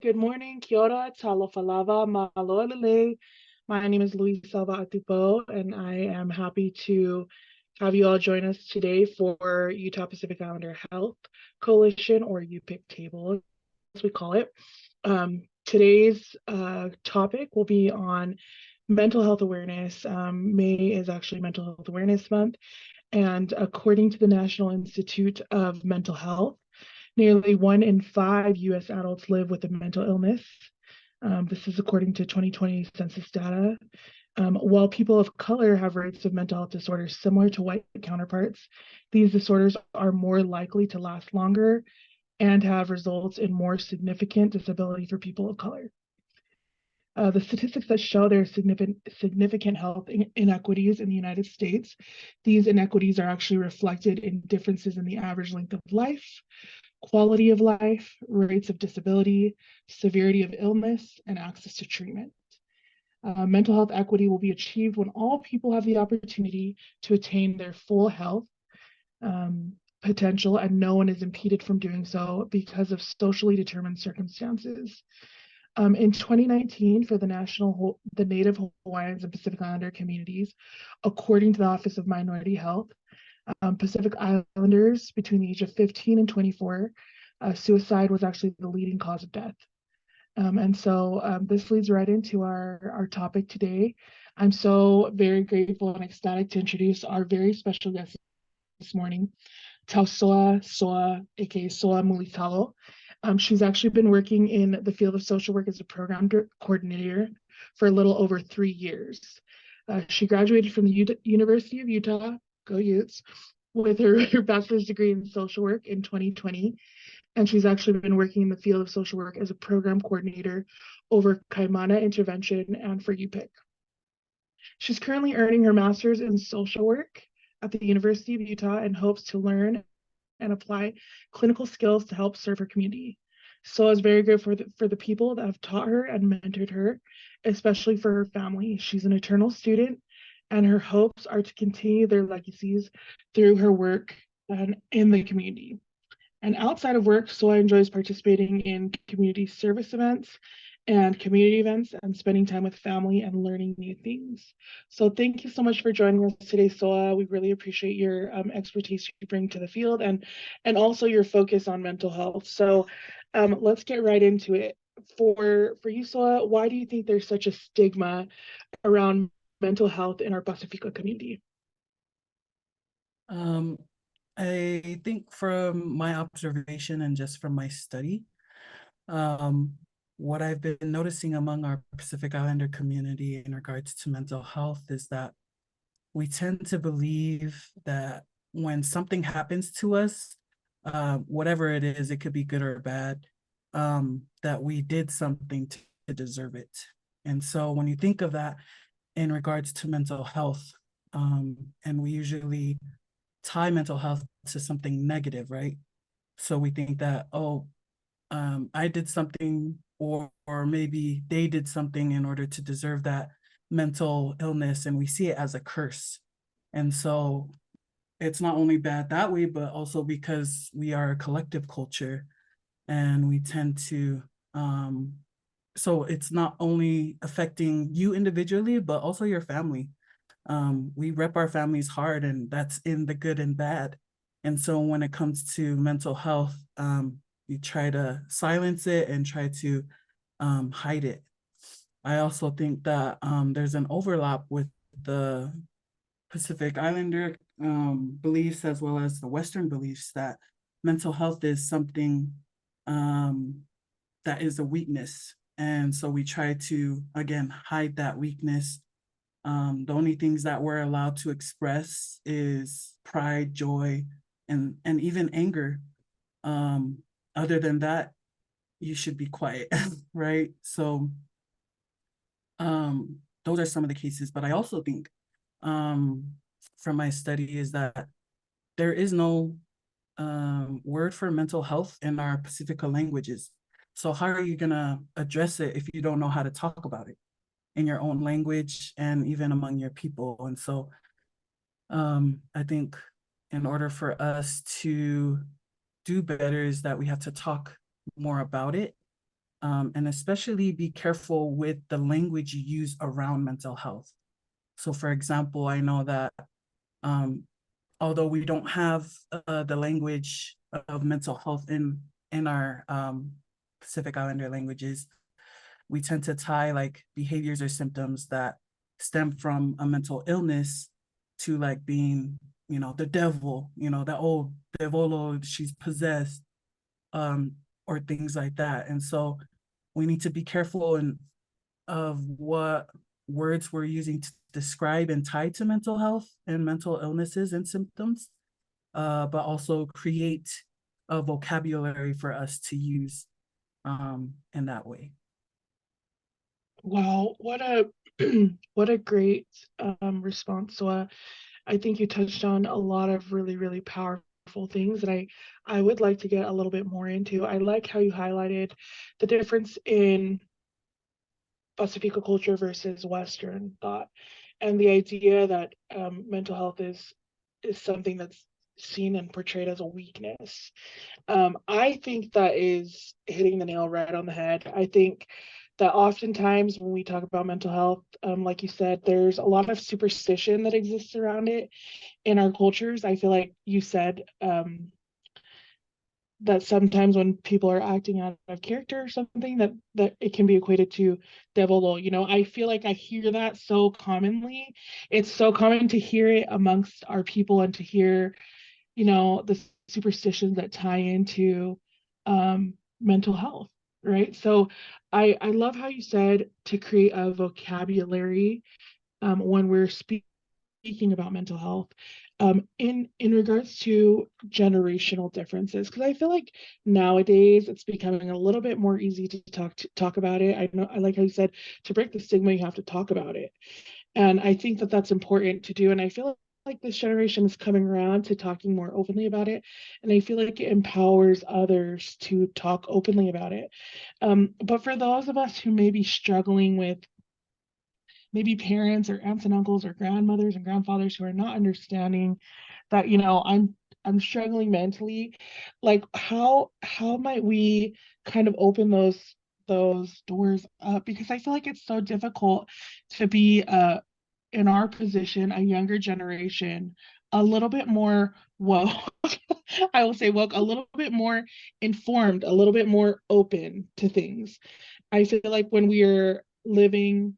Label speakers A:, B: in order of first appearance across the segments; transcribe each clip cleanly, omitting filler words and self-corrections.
A: Good morning, Kia ora, talofa lava, mahaloa lele. My name is Luisa and I am happy to have you all join us today for Utah Pacific Islander Health Coalition, or UPIC table, as we call it. Today's topic will be on mental health awareness. May is actually Mental Health Awareness Month, and according to the National Institute of Mental Health, nearly 1 in 5 US adults live with a mental illness. This is according to 2020 census data. While people of color have rates of mental health disorders similar to white counterparts, these disorders are more likely to last longer and have results in more significant disability for people of color. The statistics that show there are significant health inequities in the United States. These inequities are actually reflected in differences in the average length of life, quality of life, rates of disability, severity of illness, and access to treatment. Mental health equity will be achieved when all people have the opportunity to attain their full health potential, and no one is impeded from doing so because of socially determined circumstances. In 2019, for the Native Hawaiians and Pacific Islander communities, according to the Office of Minority Health, Pacific Islanders between the age of 15 and 24, suicide was actually the leading cause of death. And so this leads right into our topic today. I'm so very grateful and ecstatic to introduce our very special guest this morning, Tausoa Soa, aka Soa Mulitalo. She's actually been working in the field of social work as a program coordinator for a little over 3 years. She graduated from the University of Utah, go Utes, with her bachelor's degree in social work in 2020. And she's actually been working in the field of social work as a program coordinator over Kaimana Intervention and for UPIC. She's currently earning her master's in social work at the University of Utah and hopes to learn and apply clinical skills to help serve her community. So I was very grateful for the people that have taught her and mentored her, especially for her family. She's an eternal student, and her hopes are to continue their legacies through her work and in the community. And outside of work, Soy enjoys participating in community service events and community events and spending time with family and learning new things. So thank you so much for joining us today, Soa. We really appreciate your expertise you bring to the field and also your focus on mental health. So let's get right into it. For you, Soa, why do you think there's such a stigma around mental health in our Pacifica community?
B: Um, I think from my observation and just from my study, um, what I've been noticing among our Pacific Islander community in regards to mental health is that we tend to believe that when something happens to us, whatever it is, it could be good or bad, that we did something to deserve it. And so when you think of that in regards to mental health, and we usually tie mental health to something negative, right? So we think that, oh, I did something, or maybe they did something in order to deserve that mental illness, and we see it as a curse. And so it's not only bad that way, but also because we are a collective culture and we tend to, so it's not only affecting you individually, but also your family. We rep our families hard, and that's in the good and bad. And so when it comes to mental health, you try to silence it and try to hide it. I also think that there's an overlap with the Pacific Islander beliefs as well as the Western beliefs that mental health is something that is a weakness. And so we try to, again, hide that weakness. The only things that we're allowed to express is pride, joy, and even anger. Other than that, you should be quiet, right? So those are some of the cases. But I also think from my study is that there is no word for mental health in our Pacifica languages. So how are you gonna address it if you don't know how to talk about it in your own language and even among your people? And so I think in order for us to do better is that we have to talk more about it and especially be careful with the language you use around mental health. So for example, I know that um, although we don't have the language of mental health in our Pacific Islander languages, we tend to tie like behaviors or symptoms that stem from a mental illness to like being, the devil, that old devolo, she's possessed, um, or things like that. And so we need to be careful of what words we're using to describe and tie to mental health and mental illnesses and symptoms, but also create a vocabulary for us to use in that way.
A: Wow, what a what a great response. So I think you touched on a lot of really, really powerful things that I would like to get a little bit more into. I like how you highlighted the difference in Pacifica culture versus Western thought, and the idea that mental health is something that's seen and portrayed as a weakness. I think that is hitting the nail right on the head. I think that oftentimes when we talk about mental health, like you said, there's a lot of superstition that exists around it in our cultures. I feel like you said that sometimes when people are acting out of character or something, that it can be equated to devil. I feel like I hear that so commonly. It's so common to hear it amongst our people and to hear the superstitions that tie into mental health, right? So I love how you said to create a vocabulary when we're speaking about mental health, in regards to generational differences, because I feel like nowadays it's becoming a little bit more easy to talk about it. I know, I like how you said, to break the stigma you have to talk about it, and I think that that's important to do. And I feel like this generation is coming around to talking more openly about it. And I feel like it empowers others to talk openly about it. But for those of us who may be struggling with maybe parents or aunts and uncles or grandmothers and grandfathers who are not understanding that, I'm struggling mentally, like how might we kind of open those doors up, because I feel like it's so difficult to be in our position, a younger generation, a little bit more woke. I will say woke, a little bit more informed, a little bit more open to things. I feel like when we are living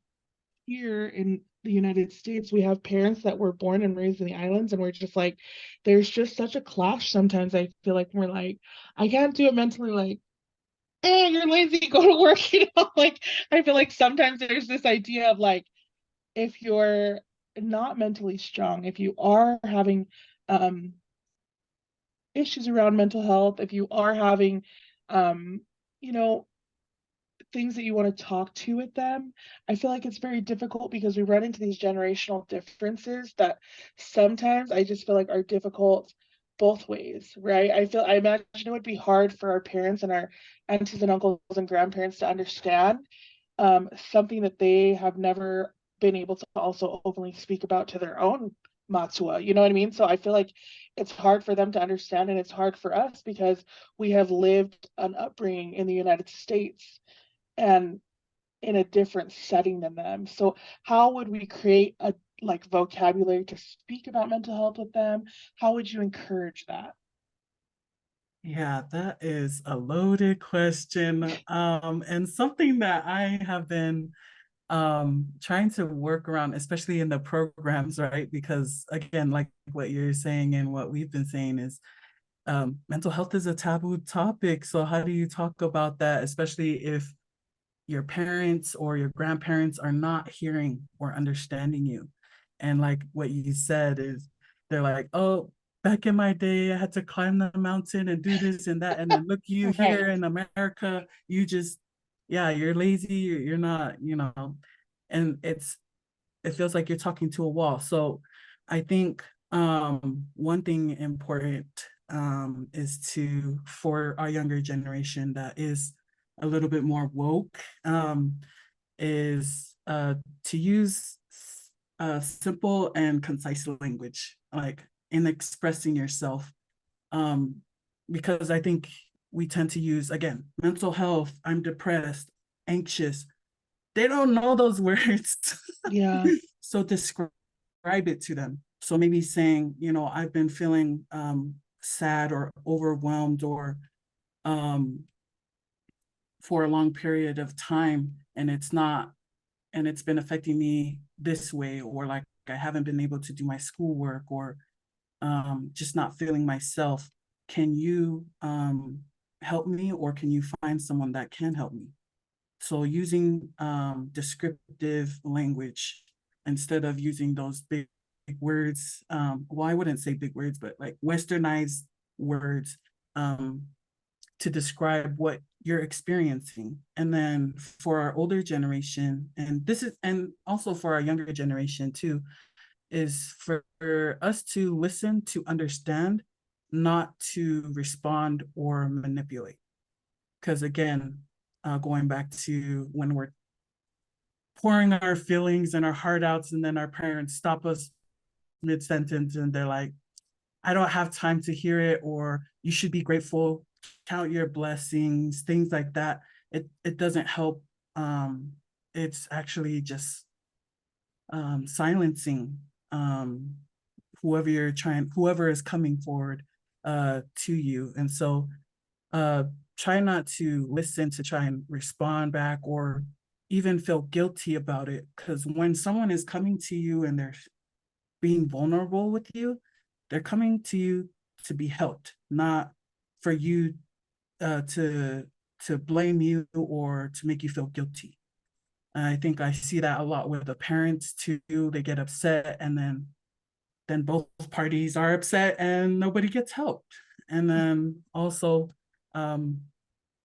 A: here in the United States, we have parents that were born and raised in the islands, and we're just like, there's just such a clash sometimes. I feel like we're like, I can't do it mentally, like, you're lazy, go to work, like I feel like sometimes there's this idea of like, if you're not mentally strong, if you are having um, issues around mental health, if you are having, you know, things that you want to talk to with them, I feel like it's very difficult because we run into these generational differences that sometimes I just feel like are difficult both ways, right? I imagine it would be hard for our parents and our aunties and uncles and grandparents to understand something that they have never been able to also openly speak about to their own matua. You know what I mean? So I feel like it's hard for them to understand, and it's hard for us because we have lived an upbringing in the United States and in a different setting than them. So how would we create a like vocabulary to speak about mental health with them? How would you encourage that?
B: Yeah, that is a loaded question, and something that I have been trying to work around, especially in the programs, right? Because again, like what you're saying and what we've been saying is mental health is a taboo topic. So how do you talk about that, especially if your parents or your grandparents are not hearing or understanding you? And like what you said is they're like, oh, back in my day, I had to climb the mountain and do this and that. And then look, you
A: Right.
B: here in America, you just, yeah, you're lazy, you're not, and it feels like you're talking to a wall. So I think one thing important is to, for our younger generation that is a little bit more woke, is to use simple and concise language, like in expressing yourself. Um, because I think we tend to use, again, mental health, I'm depressed, anxious. They don't know those words.
A: Yeah.
B: So describe it to them. So maybe saying, I've been feeling sad or overwhelmed or um, for a long period of time, and it's been affecting me this way, or like I haven't been able to do my schoolwork, or just not feeling myself. Can you help me, or can you find someone that can help me? So using descriptive language instead of using those big words. Well, I wouldn't say big words, but like westernized words um, to describe what you're experiencing. And then for our older generation, and also for our younger generation too, is for us to listen, to understand, not to respond or manipulate. Because again, going back to when we're pouring our feelings and our heart outs, and then our parents stop us mid sentence and they're like, I don't have time to hear it, or you should be grateful, count your blessings, things like that. It doesn't help. It's actually just silencing um, whoever is coming forward to you. And so uh, try not to listen to try and respond back or even feel guilty about it. Because when someone is coming to you and they're being vulnerable with you, they're coming to you to be helped, not for you to blame you or to make you feel guilty. I think I see that a lot with the parents too. They get upset, and then both parties are upset and nobody gets helped. And then also um,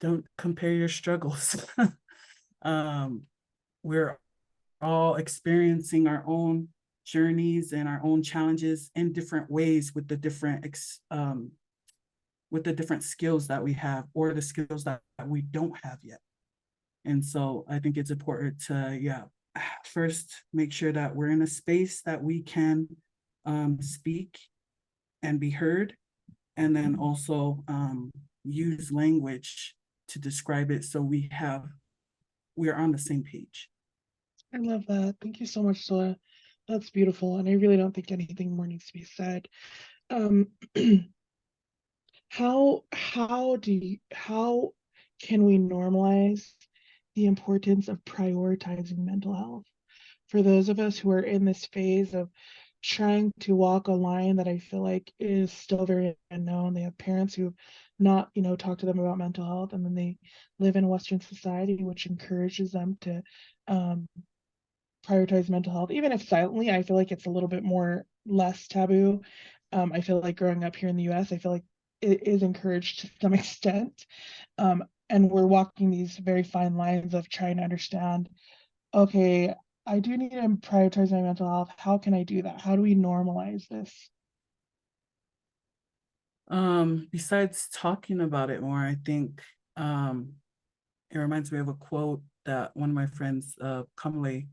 B: don't compare your struggles. um, we're all experiencing our own journeys and our own challenges in different ways with the different skills that we have or the skills that we don't have yet. And so I think it's important to, yeah, first make sure that we're in a space that we can speak and be heard, and then also use language to describe it so we're on the same page.
A: I love that. Thank you so much, Sola. That's beautiful. And I really don't think anything more needs to be said. Um, how can we normalize the importance of prioritizing mental health for those of us who are in this phase of trying to walk a line that I feel like is still very unknown? They have parents who've not, talked to them about mental health, and then they live in a Western society which encourages them to um, prioritize mental health, even if silently. I feel like it's a little bit more less taboo. I feel like growing up here in the US, I feel like it is encouraged to some extent. And we're walking these very fine lines of trying to understand, okay, I do need to prioritize my mental health. How can I do that? How do we normalize this?
B: Besides talking about it more, I think it reminds me of a quote that one of my friends, Kamale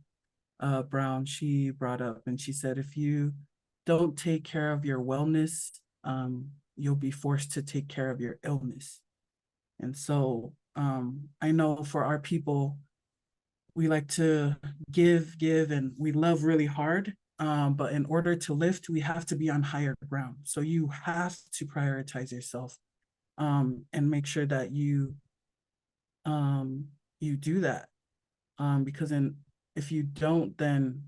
B: Brown, she brought up, and she said, if you don't take care of your wellness, you'll be forced to take care of your illness. And so I know for our people, we like to give, and we love really hard. But in order to lift, we have to be on higher ground. So you have to prioritize yourself and make sure that you do that. Because if you don't, then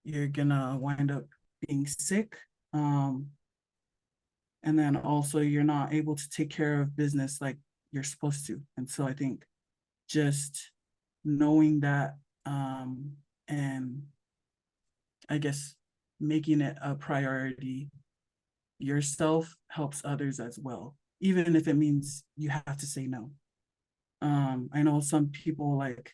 B: you're gonna wind up being sick. And then also you're not able to take care of business like you're supposed to. And so I think just knowing that and I guess making it a priority yourself helps others as well, even if it means you have to say no. I know some people, like,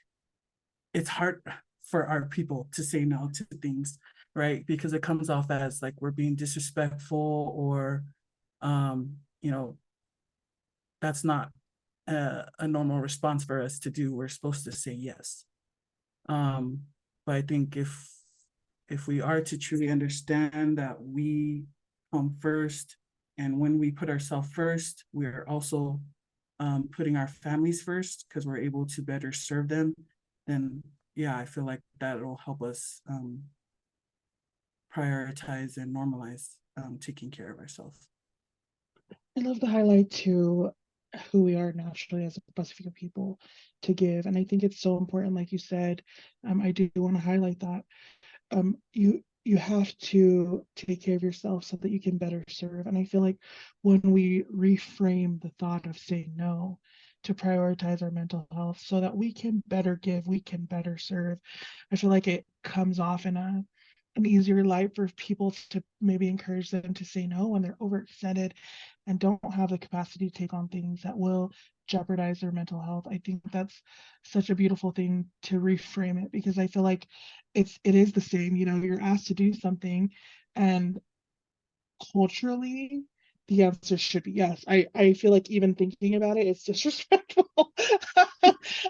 B: it's hard for our people to say no to things, right? Because it comes off as like we're being disrespectful, or you know, that's not a normal response for us to do. We're supposed to say yes. Um, but I think if we are to truly understand that we come first, and when we put ourselves first, we're also putting our families first because we're able to better serve them, then yeah, I feel like that'll help us prioritize and normalize taking care of ourselves.
A: I love the highlight to who we are naturally as a Pacifica people to give. And I think it's so important, like you said, I do want to highlight that. You have to take care of yourself so that you can better serve. And I feel like when we reframe the thought of saying no to prioritize our mental health so that we can better give, we can better serve, I feel like it comes off in an easier light for people to maybe encourage them to say no when they're overextended and don't have the capacity to take on things that will jeopardize their mental health. I think that's such a beautiful thing to reframe it, because I feel like it is the same, you're asked to do something, and culturally the answer should be yes. I feel like even thinking about it, it's disrespectful.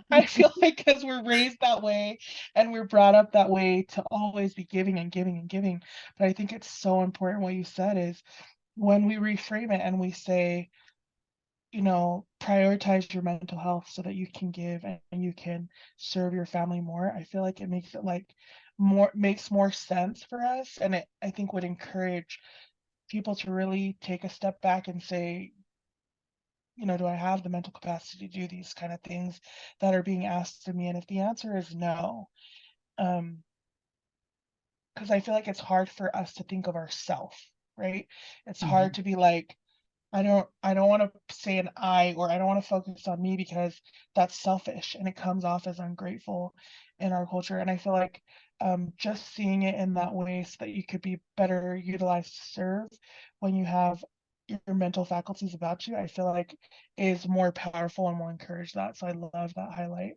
A: I feel like because we're raised that way and we're brought up that way to always be giving and giving and giving. But I think it's so important what you said is when we reframe it and we say, prioritize your mental health so that you can give and you can serve your family more. I feel like it makes it like makes more sense for us, and I think would encourage people to really take a step back and say, do I have the mental capacity to do these kind of things that are being asked of me? And if the answer is no, um, because I feel like it's hard for us to think of ourselves, right? It's hard
B: Mhm.
A: to be like, I don't want to say an I, or I don't want to focus on me because that's selfish and it comes off as ungrateful in our culture. And I feel like just seeing it in that way so that you could be better utilized to serve when you have your mental faculties about you, I feel like is more powerful and will encourage that. So I love that highlight.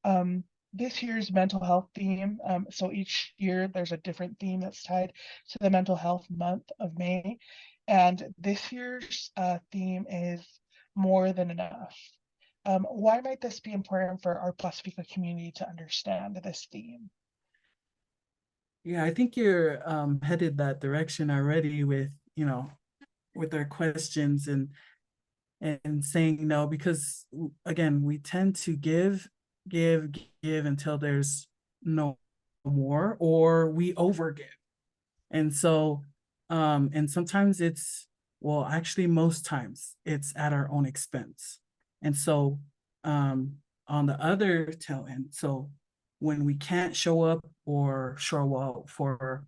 A: Um, this year's mental health theme, so each year there's a different theme that's tied to the mental health month of May. And this year's theme is more than enough. Why might this be important for our Pacifica community to understand this theme?
B: Yeah, I think you're headed that direction already with, with our questions and saying no, because again, we tend to give, give until there's no more, or we overgive. And so, and sometimes well, actually, most times it's at our own expense. And so, on the other tail end, so when we can't show up or show out for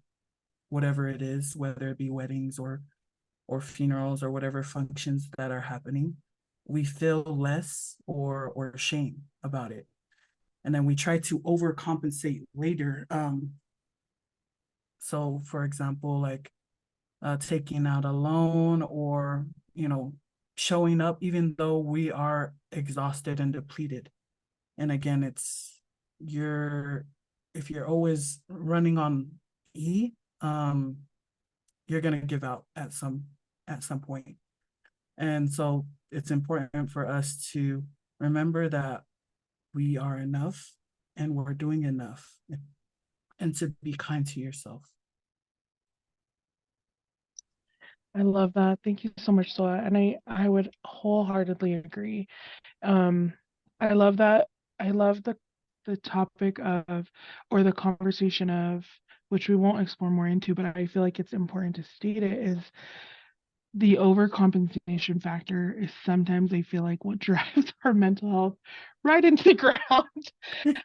B: whatever it is, whether it be weddings or funerals or whatever functions that are happening, we feel less or shame about it. And then we try to overcompensate later. So for example, like taking out a loan, or showing up even though we are exhausted and depleted. And again, you're if you're always running on E, um, you're gonna give out at some point. And so it's important for us to remember that we are enough and we're doing enough, and to be kind to yourself.
A: I love that. Thank you so much, Soa. And I would wholeheartedly agree. Um, I love that. I love the topic of, or the conversation of, which we won't explore more into, but I feel like it's important to state it, is the overcompensation factor is sometimes I feel like what drives our mental health right into the ground.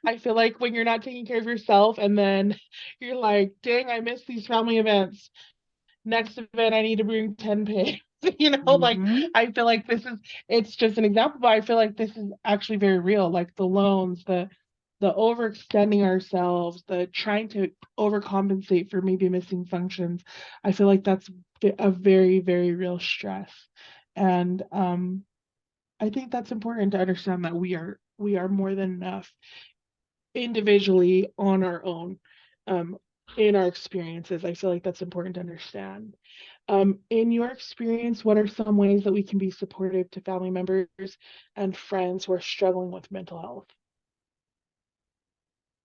A: I feel like when you're not taking care of yourself and then you're like, dang, I miss these family events. Next event, I need to bring 10 pigs. Like
B: Mhm.
A: I feel like it's just an example, but I feel like this is actually very real. Like the loans, the overextending ourselves, the trying to overcompensate for maybe missing functions. I feel like that's a very, very real stress. And I think that's important to understand that we are more than enough individually on our own, um, in our experiences. I feel like that's important to understand. In your experience, what are some ways that we can be supportive to family members and friends who are struggling with mental health?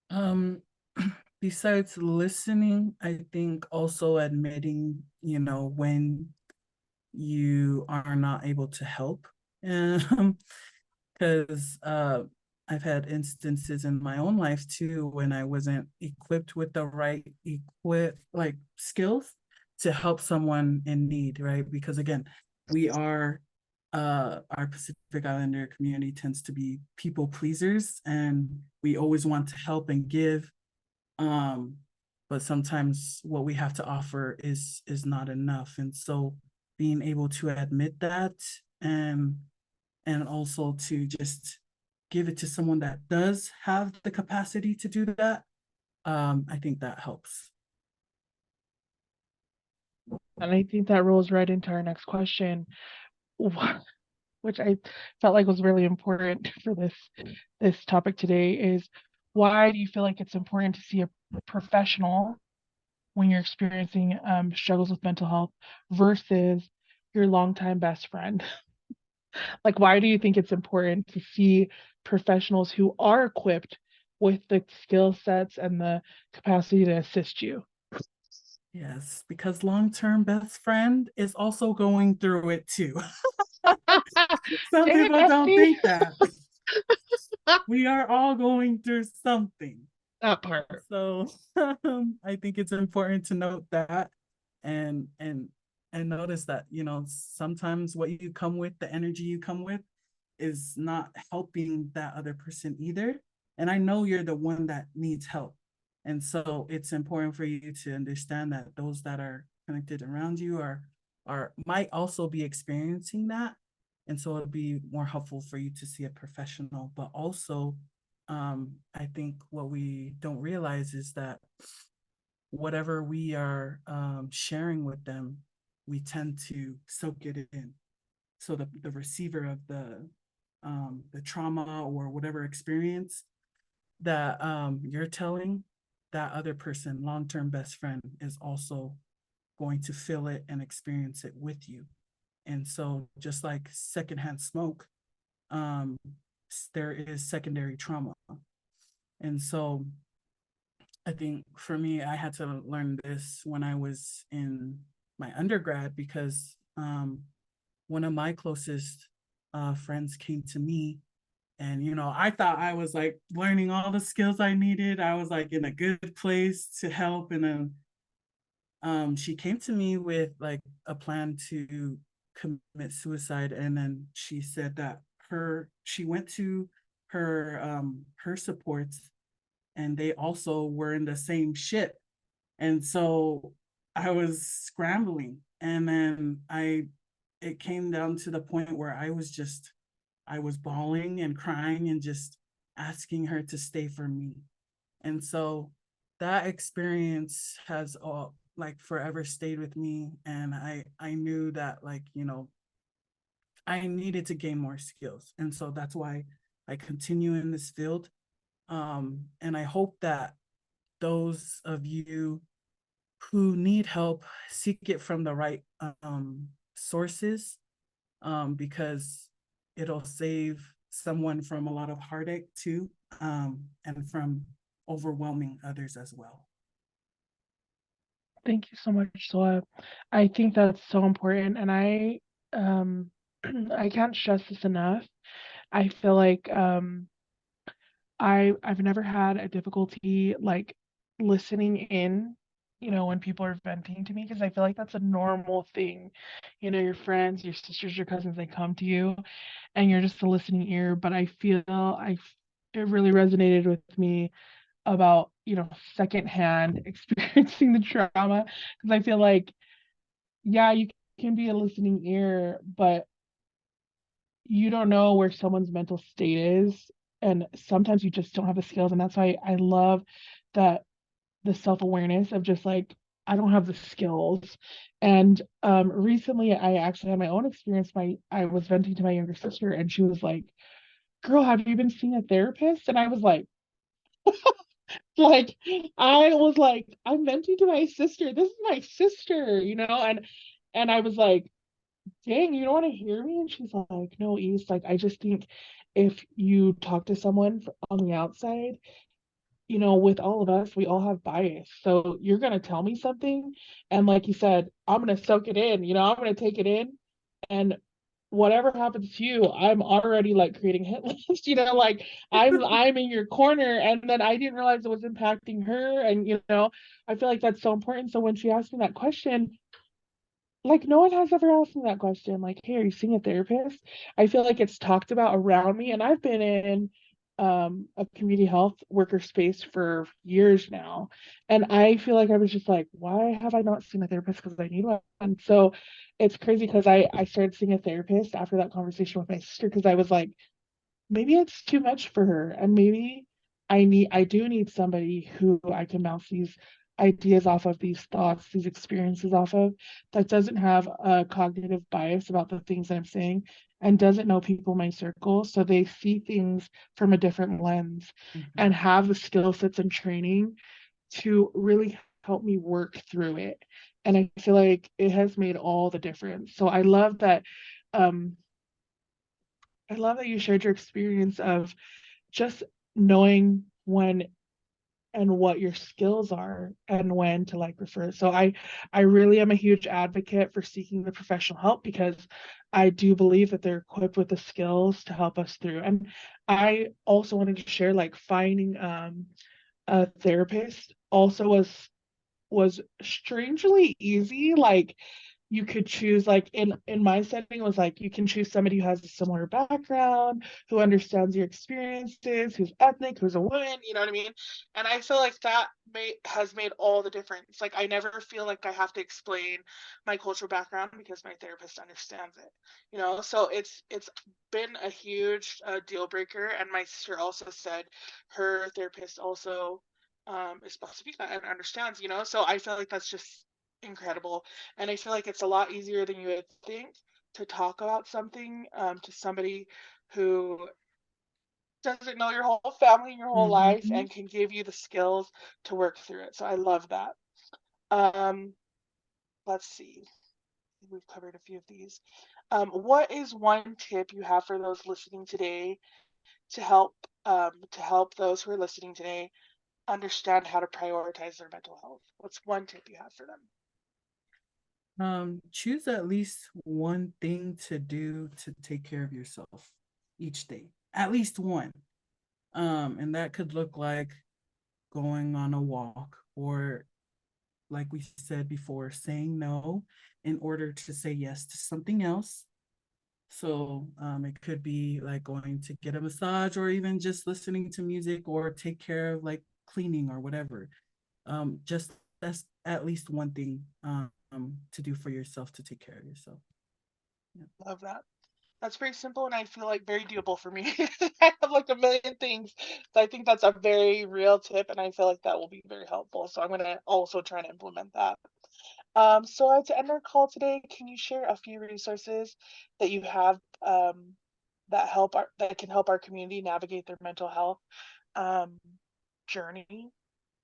B: Um, besides listening, I think also admitting, when you are not able to help, Because I've had instances in my own life too when I wasn't equipped with the right skills to help someone in need, right? Because again, we are our Pacific Islander community tends to be people pleasers, and we always want to help and give. Um, but sometimes what we have to offer is not enough. And so being able to admit that, and also to just give it to someone that does have the capacity to do that, I think that helps.
A: And I think that rolls right into our next question, which I felt like was really important for this topic today, is why do you feel like it's important to see a professional when you're experiencing struggles with mental health versus your longtime best friend? Like, why do you think it's important to see professionals who are equipped with the skill sets and the capacity to assist you?
B: Yes, because long-term best friend is also going through it too. Some
A: Dang it,
B: people don't
A: bestie.
B: think that. We are all going through something.
A: That part.
B: So I think it's important to note that, and notice that, you know, sometimes what you come with, the energy you come with, is not helping that other person either. And I know you're the one that needs help. And so it's important for you to understand that those that are connected around you are might also be experiencing that. And so it'd be more helpful for you to see a professional. But also, I think what we don't realize is that whatever we are sharing with them, we tend to soak it in. So the receiver of the trauma or whatever experience that you're telling, that other person, long-term best friend, is also going to feel it and experience it with you. And so just like secondhand smoke, um, there is secondary trauma. And so I think for me, I had to learn this when I was in my undergrad, because one of my closest friends came to me, and you know, I thought I was like learning all the skills I needed. I was like in a good place to help, and then she came to me with like a plan to commit suicide. And then she said that she went to her supports, and they also were in the same ship. And so I was scrambling, and then it came down to the point where I was bawling and crying and just asking her to stay for me. And so that experience has all like forever stayed with me. And I knew that, like, you know, I needed to gain more skills. And so that's why I continue in this field. And I hope that those of you who need help seek it from the right sources, because it'll save someone from a lot of heartache too, and from overwhelming others as well.
A: Thank you so much, Soa. I think that's so important, and um I can't stress this enough. I feel like I've never had a difficulty like listening in, when people are venting to me, because I feel like that's a normal thing. Your friends, your sisters, your cousins, they come to you and you're just a listening ear. But I feel it really resonated with me about, secondhand experiencing the trauma, because I feel like, yeah, you can be a listening ear, but you don't know where someone's mental state is. And sometimes you just don't have the skills. And that's why I love that the self-awareness of just like, I don't have the skills. And recently I actually had my own experience. I was venting to my younger sister, and she was like, girl, have you been seeing a therapist? And I was like, I was like, I'm venting to my sister. This is my sister, and I was like, dang, you don't want to hear me? And she's like, no, East, like, I just think if you talk to someone on the outside, with all of us, we all have bias. So you're going to tell me something. And like you said, I'm going to soak it in, I'm going to take it in. And whatever happens to you, I'm already like creating hit list, like I'm in your corner. And then I didn't realize it was impacting her. And I feel like that's so important. So when she asked me that question, like no one has ever asked me that question. Like, hey, are you seeing a therapist? I feel like it's talked about around me, and I've been in a community health worker space for years now. And I feel like I was just like, why have I not seen a therapist? Because I need one. And so it's crazy because I started seeing a therapist after that conversation with my sister because I was like, maybe it's too much for her, and maybe I do need somebody who I can bounce these ideas off of, these thoughts, these experiences off of, that doesn't have a cognitive bias about the things that I'm saying, and doesn't know people in my circle, so they see things from a different lens
B: Mhm.
A: and have the skill sets and training to really help me work through it. And I feel like it has made all the difference. So um I love that you shared your experience of just knowing when and what your skills are and when to like refer. So I really am a huge advocate for seeking the professional help because I do believe that they're equipped with the skills to help us through. And I also wanted to share, like, finding a therapist also was strangely easy. Like, you could choose, like, in my setting, it was like you can choose somebody who has a similar background, who understands your experiences, who's ethnic, who's a woman, you know what I mean? And I feel like that has made all the difference. Like, I never feel like I have to explain my cultural background because my therapist understands it, so it's been a huge deal breaker. And my sister also said her therapist also is supposed to be that and understands, so I feel like that's just incredible. And I feel like it's a lot easier than you would think to talk about something to somebody who doesn't know your whole family and your whole life
B: Mhm.
A: and can give you the skills to work through it. So I love that. Um, let's see. We've covered a few of these. What is one tip you have for those listening today to help those who are listening today understand how to prioritize their mental health? What's one tip you have for them?
B: Choose at least one thing to do to take care of yourself each day. At least one. And that could look like going on a walk, or like we said before, saying no in order to say yes to something else. So it could be like going to get a massage, or even just listening to music, or take care of like cleaning or whatever. Just that's at least one thing to do for yourself to take care of yourself. Yeah.
A: Love that. That's very simple, and I feel like very doable for me. I have like a million things. So I think that's a very real tip, and I feel like that will be very helpful. So I'm gonna also try to implement that. So to end our call today, can you share a few resources that you have that can help our community navigate their mental health um, journey?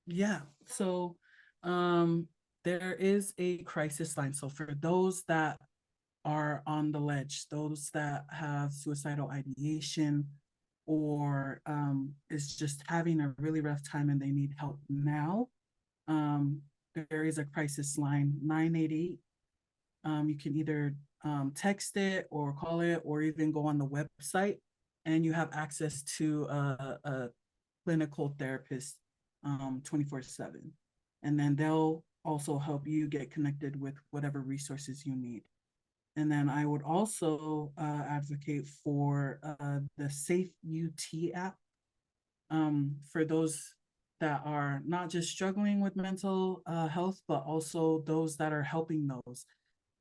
B: Yeah. So um, there is a crisis line. So for those that are on the ledge, those that have suicidal ideation, or is just having a really rough time and they need help now, um, there is a crisis line, 988. You can either text it or call it, or even go on the website, and you have access to a clinical therapist 24/7. And then they'll also help you get connected with whatever resources you need. And then I would also advocate for the SafeUT app, for those that are not just struggling with mental health, but also those that are helping those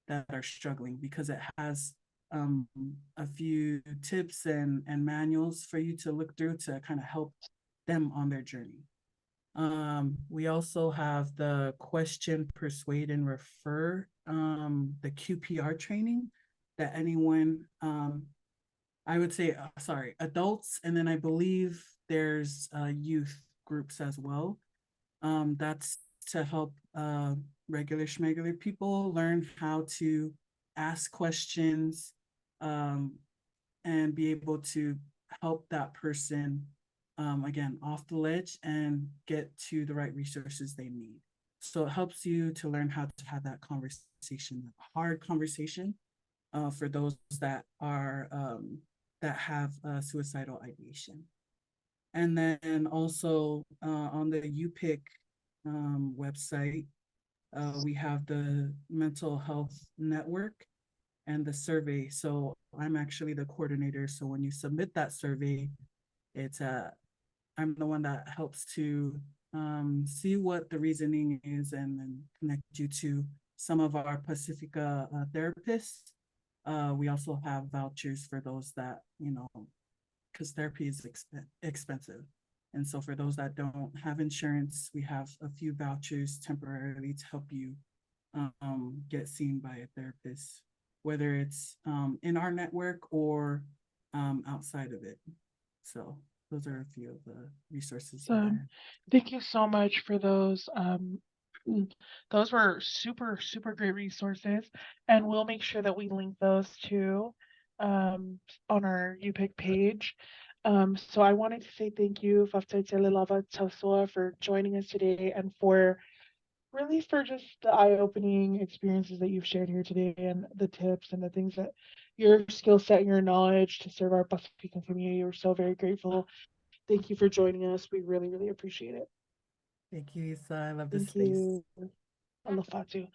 B: that are struggling, because it has a few tips and manuals for you to look through to kind of help them on their journey. We also have the question, persuade, and refer, the QPR training that anyone, I would say, sorry, adults, and then I believe there's youth groups as well. That's to help regular schmegular people learn how to ask questions, um, and be able to help that person, again, off the ledge and get to the right resources they need. So it helps you to learn how to have that conversation, that hard conversation, for those that have suicidal ideation. And then also on the UPIC website, we have the mental health network and the survey. So I'm actually the coordinator. So when you submit that survey, it's I'm the one that helps to see what the reasoning is and then connect you to some of our Pacifica therapists. We also have vouchers for those that, because therapy is expensive. And so for those that don't have insurance, we have a few vouchers temporarily to help you get seen by a therapist, whether it's in our network or outside of it. So those are a few of the resources that
A: So, thank you so much for those. Those were super, super great resources, and we'll make sure that we link those too on our UPIC page. So I wanted to say thank you, Luisa Tausoa, for joining us today and for just the eye-opening experiences that you've shared here today and the tips and the things that your skill set and your knowledge to serve our Pacifican community. We're so very grateful. Thank you for joining us. We really, really appreciate it.
B: Thank you, Isa. I love this
A: Thank
B: space.
A: you. Aloha too.